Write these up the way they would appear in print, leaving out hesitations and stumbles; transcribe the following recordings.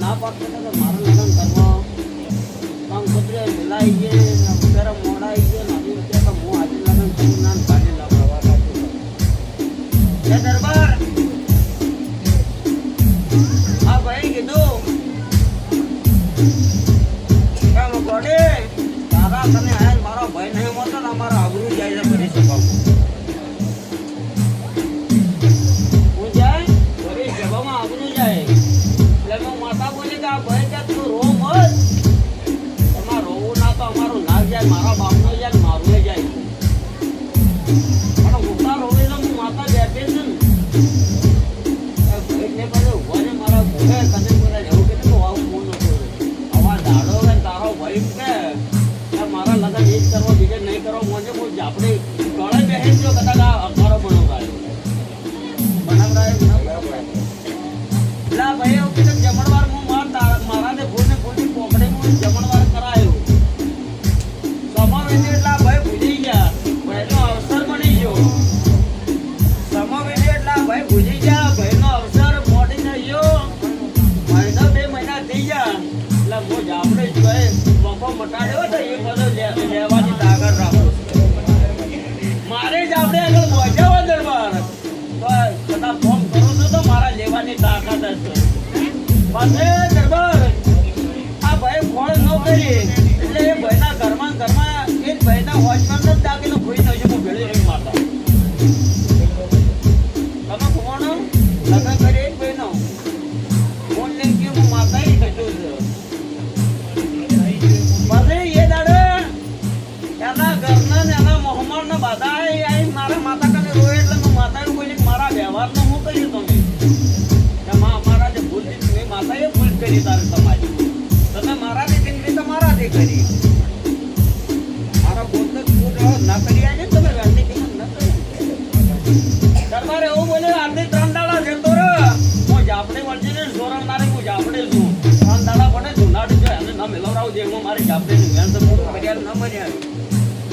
ના પાડતો તો મારું લગ્ન કરવા કામ કુતરે મિલાઈ ગયે અત્યારે મોડાઈ ગયે નાની કે તો હું આજે લગ્ન કરું ના કાઢી લાવવા કાઢું એ દરબાર આ ભાઈ કીધું કામ કોડે તારા તને આયા મારો ભાઈ નહીં મળતો ને અમારો આબરૂ જાય છે ભરી સભામાં હું જાય ભરી સભામાં આબરૂ જાય એટલે હું માતા બોલી કે આ ભાઈ કે તું રો મત તમારે રોવું ના તો અમારું ના જાય મારા બાપનો જાય મારું જાય પણ મોટા રોવે તો હું માતા બેઠી છું ને ભાઈને બધે ઉભા ને મારા ભોગે કને બોલે એવું કે તો આવું ફોન નતો આવા દાડો ને તારો ભાઈ કે મારા લગન એ જ કરવા બીજે નહીં કરવા મોજે હું આપણે ગળે બેસી જો કદાચ આ અખાડો બનાવરાયો એટલે ભાઈ એવું કીધું જમણવાર હું મારાને ભૂલને ભૂલથી પોકડે હું જમણવાર કરાયો સમાવેદી એટલે ભાઈ ભૂલી ગયા ભાઈનો અવસર બની ગયો સમાવેદી એટલે ભાઈ ભૂલી ગયા ભાઈનો અવસર મોડી થઈ ગયો મહિના 2 મહિના થઈ ગયા એટલે હું આપણે જોઈએ મોકો મટાડ્યો તો એ બધો લેવાની તાકાત રાખો મારે જ આપણે આગળ પહોંચાવા દરબાર તો કદાચ ફોન કરું છું તો મારા લેવાની તાકાત હશે પાસે દરબાર આ ભાઈ ફોન ન કરી એટલે એ ભાઈના ઘરમાં એ જ ભાઈના વોચમેન જ દાખીને ભૂઈ ન છે હું ભેળી રહી માતા તમે ફોન લગ્ન કરી એ જ ભાઈનો ફોન લઈ ગયો હું માતા એ કહેતો છે ભલે એ દાડે એના ઘરના ને એના મોહમ્મદ ને બધા આઈ મારા માતા કને રોય એટલે હું માતાએ બોલી મારા વ્યવહારનો હું કર્યું તમે મારા જે ભૂલ હતી મેં માતાએ ભૂલ કરી તારે તમારી તમે મારાથી કરી તમારાથી કરી મારા ભૂલ ના કરી આજે તમે વેલની કિંમત ન કરી દરબાર એવું બોલે આજથી 3 દાડા જતો રે હું જાપડે વળજે ને જોરણનારે હું જાપડે છું 3 દાડા પડે જુનાડી જો એને ના મેલવરાવ દે હું મારી જાપડે ની વેણ તો પૂરું કર્યા ન મર્યા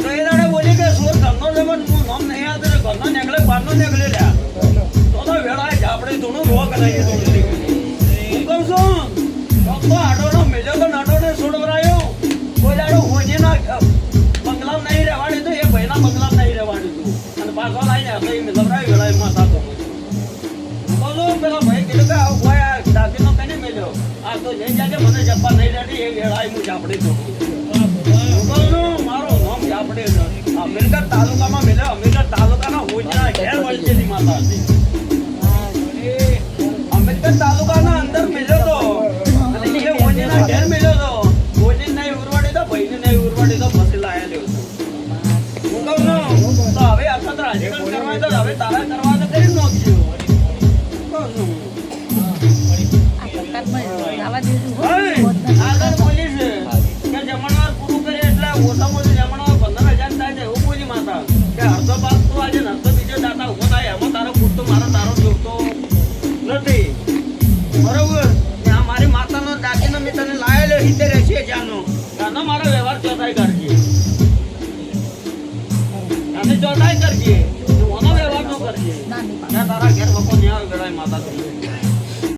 તો એ દાડે બોલી કે સોર ઘરનો જમન હું નામ નહીં આવતો ઘરનો નીકળે બહારનો નીકળે લ્યા તો વેળાએ જાપડે થોડું રોગ નહીં થોડું હું કહું છું તો આડોનો મેલ્યો તો નાડોને છોડવરાયો કોઈ દાડો હોજી ના બંગલા નહીં રહેવાડે તો એ ભાઈના બંગલા નહીં રહેવાડે તું અને પાછો લાઈને હતો એ મેલવરાયો વેળાએ માતા તો બોલો પેલા ભાઈ કીધું કે આવું કોઈ આ દાદીનો કને મેલ્યો આ તો જઈ જાય મને જપ્પા નહીં રહેતી એ વેળાએ હું જાપડે થોડું મારો નામ જાપડે અમીરગઢ તાલુકામાં મેલ્યો અમીરગઢ તાલુકાના હોજના ઘેર વળચેલી માતા હતી અમીરગઢ તાલુકાના અંદર મેલ્યો તો અને એ હોજના ઘેર મેલ્યો તો હોજી નહીં ઉરવાડી તો ભાઈને નહીં ઉરવાડી તો પછી લાયેલો હું કહું તો હવે અખત રાજકારણ કરવા તો હવે તારા કરવા તો કરી નાખજો આગળ પોલીસ કે જમણવાર પૂરું કરે એટલે ઓછામાં ઓછું જમણવાર 15,000 થાય છે એવું બોલી માતા કે અડધો ભાગ તો આજે નતો બીજો દાતા ઉભો થાય એમાં તારો પૂરતો તારો જોતો નથી બરોબર ત્યાં મારી માતાનો દાખીનો મેં તને લાયેલો 70-80,000નો આનો મારો વ્યવહાર ચોથાઈ કરજે આને ચોથાઈ કરજે તું આનો વ્યવહાર નો કરજે તારા ઘેર લોકો ન્યાય ગણાય માતા